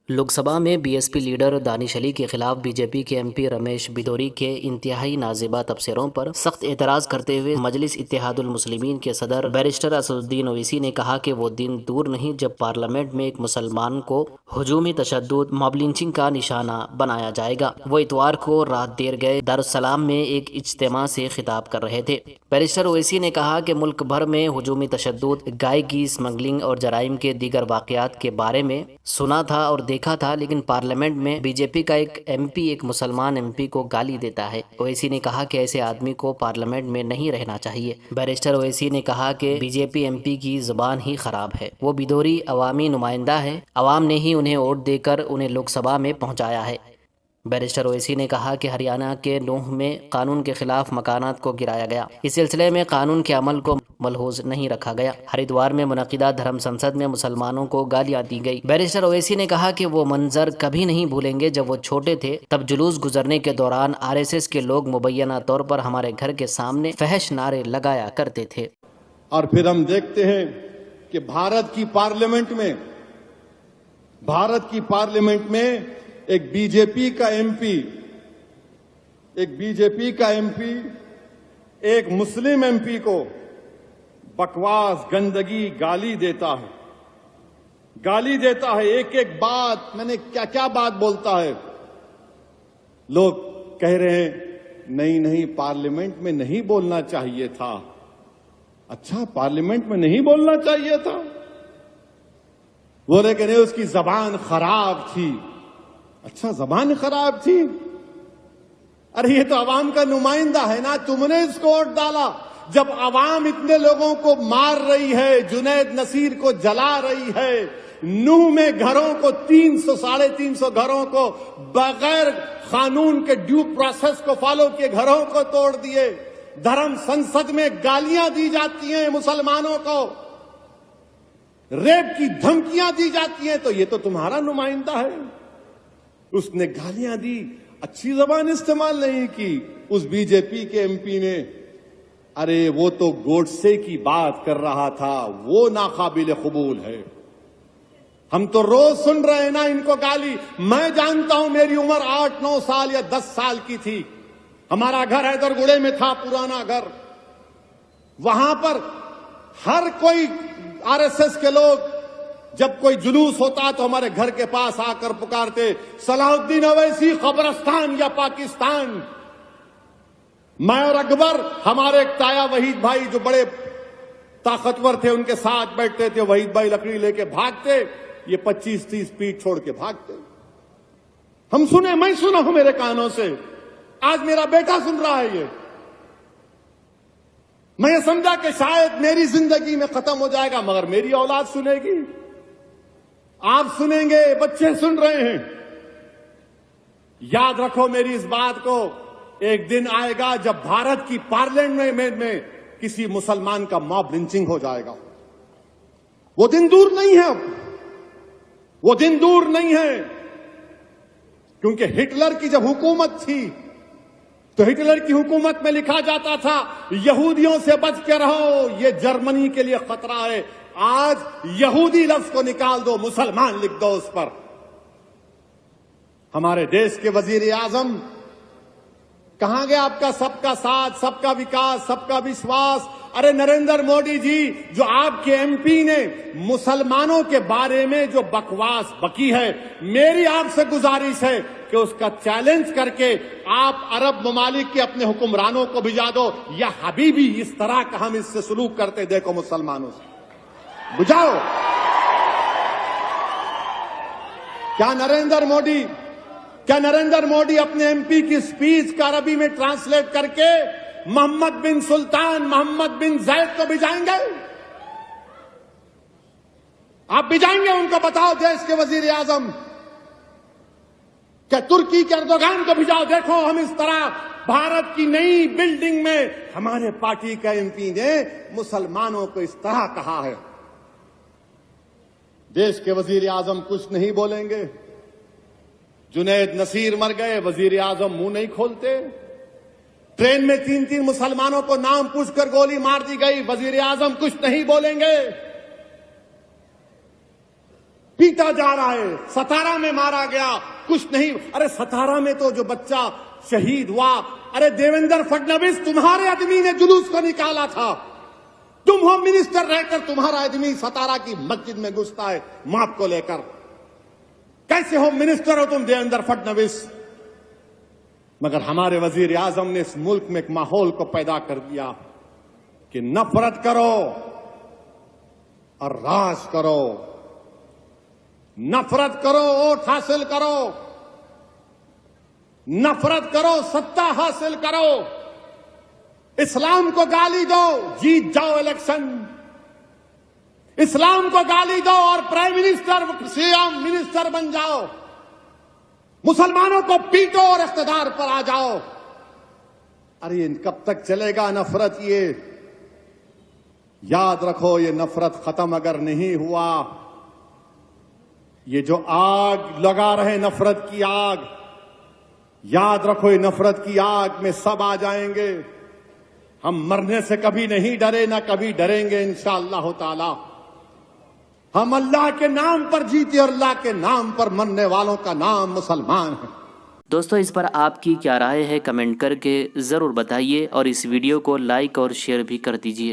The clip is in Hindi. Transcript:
लोकसभा में बीएसपी लीडर दानिश अली के खिलाफ बीजेपी के एमपी रमेश बिदोरी के इंतहाई नाज़िबा तबसरों पर सख्त एतराज़ करते हुए मजलिस इत्तेहादुल मुस्लिमीन के सदर बैरिस्टर असदुद्दीन ओवैसी ने कहा कि वो दिन दूर नहीं जब पार्लियामेंट में एक मुसलमान को हुजूमी तशद्दुद मॉब लिंचिंग का निशाना बनाया जाएगा। वो इतवार को रात देर गए दारुस्सलाम में एक इज्तिमा से खिताब कर रहे थे। बैरिस्टर ओवैसी ने कहा कि मुल्क भर में हुजूमी तशद्दुद, गाय की स्मगलिंग और जराइम के दीगर वाक़यात के बारे में सुना था और देखा था, लेकिन पार्लियामेंट में बीजेपी का एक एमपी एक मुसलमान एमपी को गाली देता है। ओवैसी ने कहा कि ऐसे आदमी को पार्लियामेंट में नहीं रहना चाहिए। बैरिस्टर ओवैसी ने कहा कि बीजेपी एमपी की जुबान ही खराब है। वो बिदोरी अवामी नुमाइंदा है, अवाम ने ही उन्हें वोट देकर उन्हें लोकसभा में पहुंचाया है। बैरिस्टर ओवैसी ने कहा कि हरियाणा के नूह में कानून के खिलाफ मकानात को गिराया गया। इस सिलसिले में कानून के अमल को मलहूज नहीं रखा गया। हरिद्वार में मुनक़िदा धर्म संसद में मुसलमानों को गालियां दी गई। बैरिस्टर ओवैसी ने कहा कि वो मंजर कभी नहीं भूलेंगे जब वो छोटे थे, तब जुलूस गुजरने के दौरान आरएसएस के लोग मुबैना तौर पर हमारे घर के सामने फहश नारे लगाया करते थे। और फिर हम देखते हैं कि भारत की पार्लियामेंट में एक बीजेपी का एमपी एक मुस्लिम एमपी को बकवास, गंदगी गाली देता है। एक एक बात, मैंने क्या क्या बात बोलता है। लोग कह रहे हैं नहीं पार्लियामेंट में नहीं बोलना चाहिए था। अच्छा, पार्लियामेंट में नहीं बोलना चाहिए था? बोले कि नहीं, उसकी जबान खराब थी। अच्छा, जबान खराब थी? अरे ये तो अवाम का नुमाइंदा है ना, तुमने इसको वोट डाला। जब अवाम इतने लोगों को मार रही है, जुनैद नसीर को जला रही है, नूह में घरों को 300-350 घरों को बगैर कानून के ड्यू प्रोसेस को फॉलो किए घरों को तोड़ दिए, धर्म संसद में गालियां दी जाती हैं मुसलमानों को, रेप की धमकियां दी जाती हैं, तो ये तो तुम्हारा नुमाइंदा है। उसने गालियां दी, अच्छी जबान इस्तेमाल नहीं की। उस बीजेपी के एमपी ने, अरे वो तो गोडसे की बात कर रहा था, वो नाकाबिल कबूल है। हम तो रोज सुन रहे हैं ना इनको गाली। मैं जानता हूं, मेरी उम्र 8-9 साल या 10 साल की थी। हमारा घर हैदरगुड़े में था, पुराना घर। वहां पर हर कोई आरएसएस के लोग, जब कोई जुलूस होता तो हमारे घर के पास आकर पुकारते, सलाहुद्दीन ओवैसी कब्रिस्तान या पाकिस्तान। मैं और अकबर, हमारे एक ताया वहीद भाई जो बड़े ताकतवर थे, उनके साथ बैठते थे। वहीद भाई लकड़ी लेके भागते, ये 25-30 फीट छोड़ के भागते। हम सुने, मैं सुना हूं मेरे कानों से, आज मेरा बेटा सुन रहा है। ये मैं ये समझा कि शायद मेरी जिंदगी में खत्म हो जाएगा, मगर मेरी औलाद सुनेगी, आप सुनेंगे, बच्चे सुन रहे हैं। याद रखो मेरी इस बात को, एक दिन आएगा जब भारत की पार्लियामेंट में किसी मुसलमान का मॉब लिंचिंग हो जाएगा। वो दिन दूर नहीं है, वो दिन दूर नहीं है। क्योंकि हिटलर की जब हुकूमत थी, तो हिटलर की हुकूमत में लिखा जाता था, यहूदियों से बच के रहो, ये जर्मनी के लिए खतरा है। आज यहूदी लफ्ज को निकाल दो, मुसलमान लिख दो उस पर। हमारे देश के वजीर आजम, कहां गया आपका सबका साथ, सबका विकास, सबका विश्वास? अरे नरेंद्र मोदी जी, जो आपके एमपी ने मुसलमानों के बारे में जो बकवास बकी है, मेरी आपसे गुजारिश है कि उसका चैलेंज करके आप अरब ममालिक के अपने हुक्मरानों को भिजा दो, या हबीबी इस तरह का हम इससे सलूक करते देखो मुसलमानों से, बुझाओ। क्या नरेंद्र मोदी अपने एमपी की स्पीच का अरबी में ट्रांसलेट करके मोहम्मद बिन सुल्तान, मोहम्मद बिन जैद को भिजाएंगे? आप भिजाएंगे उनको? बताओ देश के वजीर आजम। क्या तुर्की के एर्दोगान को भिजाओ? देखो हम इस तरह भारत की नई बिल्डिंग में हमारे पार्टी का एमपी ने मुसलमानों को इस तरह कहा है। देश के वजीर आजम कुछ नहीं बोलेंगे। जुनैद नसीर मर गए, वजीर आजम मुंह नहीं खोलते। ट्रेन में 3-3 मुसलमानों को नाम पूछकर गोली मार दी गई, वजीर आजम कुछ नहीं बोलेंगे। पीटा जा रहा है, सतारा में मारा गया, कुछ नहीं। अरे सतारा में तो जो बच्चा शहीद हुआ, अरे देवेंद्र फडणवीस तुम्हारे आदमी ने जुलूस को निकाला था। तुम होम मिनिस्टर रहकर तुम्हारा आदमी सतारा की मस्जिद में घुसता है माप को लेकर। कैसे होम मिनिस्टर हो तुम देवेंद्र फडणवीस? मगर हमारे वजीर आजम ने इस मुल्क में एक माहौल को पैदा कर दिया कि नफरत करो और राज करो, नफरत करो वोट हासिल करो, नफरत करो सत्ता हासिल करो, इस्लाम को गाली दो, जीत जाओ इलेक्शन, इस्लाम को गाली दो और प्राइम मिनिस्टर सीएम मिनिस्टर बन जाओ, मुसलमानों को पीटो और इख्तिदार पर आ जाओ। अरे कब तक चलेगा नफरत? ये याद रखो, ये नफरत खत्म अगर नहीं हुआ, ये जो आग लगा रहे नफरत की आग, याद रखो ये नफरत की आग में सब आ जाएंगे। हम मरने से कभी नहीं डरे, ना कभी डरेंगे इंशाअल्लाह ताला। हम अल्लाह के नाम पर जीते और अल्लाह के नाम पर मरने वालों का नाम मुसलमान है। दोस्तों, इस पर आपकी क्या राय है कमेंट करके ज़रूर बताइए और इस वीडियो को लाइक और शेयर भी कर दीजिए।